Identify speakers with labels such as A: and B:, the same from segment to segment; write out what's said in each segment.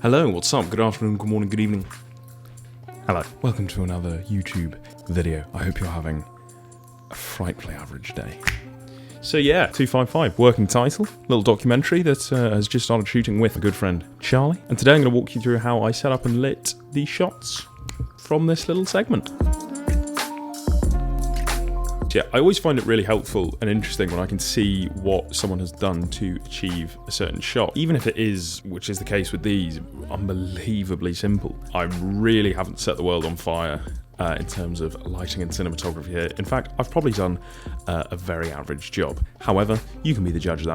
A: Hello, what's up? Good afternoon, good morning, good evening. Hello, welcome to another YouTube video. I hope you're having a frightfully average day. So yeah, 255, working title, little documentary that has just started shooting with a good friend, Charlie. And today I'm going to walk you through how I set up and lit the shots from this little segment. Yeah, I always find it really helpful and interesting when I can see what someone has done to achieve a certain shot. Even if it is, which is the case with these, unbelievably simple. I really haven't set the world on fire in terms of lighting and cinematography here. In fact, I've probably done a very average job. However, you can be the judge of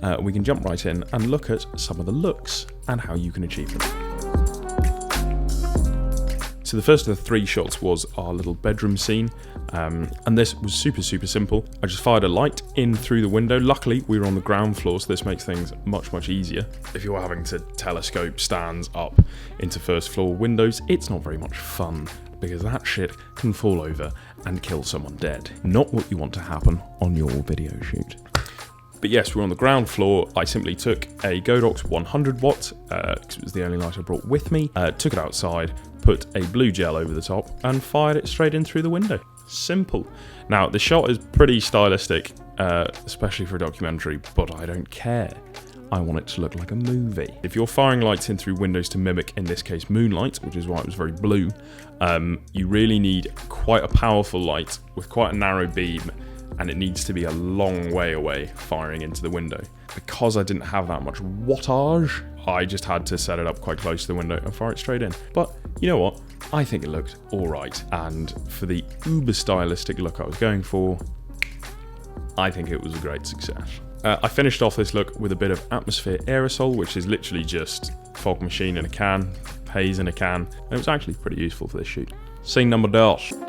A: that. We can jump right in and look at some of the looks and how you can achieve them. So the first of the three shots was our little bedroom scene, and this was super simple. I just fired a light in through the window. Luckily, we were on the ground floor, so this makes things much easier. If you're having to telescope stands up into first floor windows, it's not very much fun, because that shit can fall over and kill someone dead. Not what you want to happen on your video shoot. But yes, we're on the ground floor. I simply took a Godox 100 watt, because it was the only light I brought with me, took it outside, put a blue gel over the top, and fired it straight in through the window. Simple. Now, the shot is pretty stylistic, especially for a documentary, but I don't care. I want it to look like a movie. If you're firing lights in through windows to mimic, in this case, moonlight, which is why it was very blue, you really need quite a powerful light with quite a narrow beam, and it needs to be a long way away firing into the window. Because I didn't have that much wattage, I just had to set it up quite close to the window and fire it straight in. But you know what? I think it looked alright, and for the uber stylistic look I was going for, I think it was a great success. I finished off this look with a bit of atmosphere aerosol, which is literally just fog machine in a can, haze in a can, and it was actually pretty useful for this shoot. Scene number 2.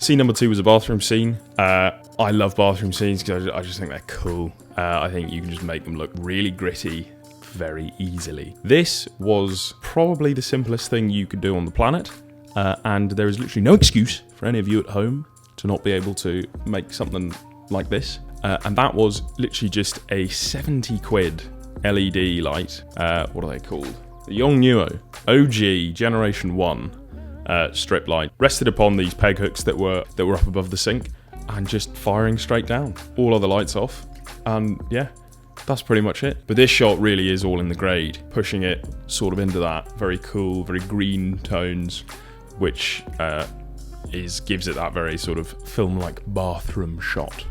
A: Scene number 2 was a bathroom scene. I love bathroom scenes because I just think they're cool. I think you can just make them look really gritty very easily. This was probably the simplest thing you could do on the planet, and there is literally no excuse for any of you at home to not be able to make something like this. And that was literally just a 70 quid LED light. What are they called? The YONGNUO OG Generation 1. Strip light rested upon these peg hooks that were up above the sink, and just firing straight down. All other lights off, and yeah, that's pretty much it. But this shot really is all in the grade, pushing it sort of into that very cool, very green tones, which gives it that very sort of film-like bathroom shot.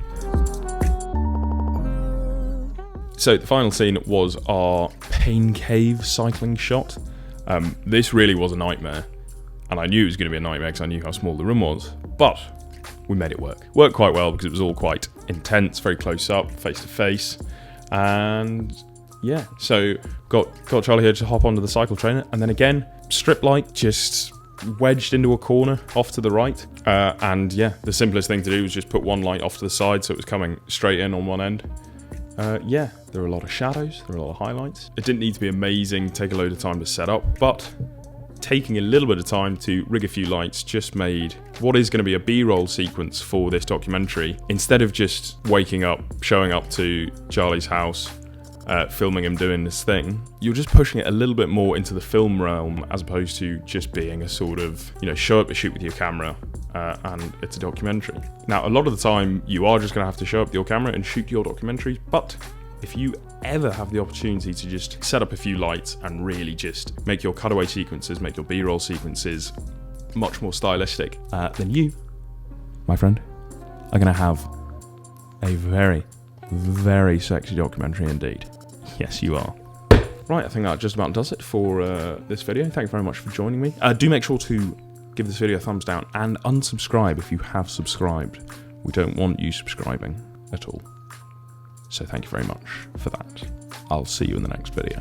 A: So the final scene was our pain cave cycling shot. This really was a nightmare. And I knew it was going to be a nightmare because I knew how small the room was. But we made it work. Worked quite well because it was all quite intense, very close up, face to face. And yeah, so got Charlie here to hop onto the cycle trainer. And then again, strip light just wedged into a corner off to the right. And yeah, the simplest thing to do was just put one light off to the side so it was coming straight in on one end. Yeah, there were a lot of shadows, there were a lot of highlights. It didn't need to be amazing, take a load of time to set up, but taking a little bit of time to rig a few lights just made what is going to be a B-roll sequence for this documentary. Instead of just waking up, showing up to Charlie's house, filming him doing this thing, you're just pushing it a little bit more into the film realm as opposed to just being a sort of, show up a shoot with your camera and it's a documentary. Now, a lot of the time you are just going to have to show up with your camera and shoot your documentaries, but if you ever have the opportunity to just set up a few lights and really just make your cutaway sequences, make your B-roll sequences much more stylistic, then you, my friend, are going to have a very sexy documentary indeed. Yes, you are. Right, I think that just about does it for this video. Thank you very much for joining me. Do make sure to give this video a thumbs down and unsubscribe if you have subscribed. We don't want you subscribing at all. So thank you very much for that. I'll see you in the next video.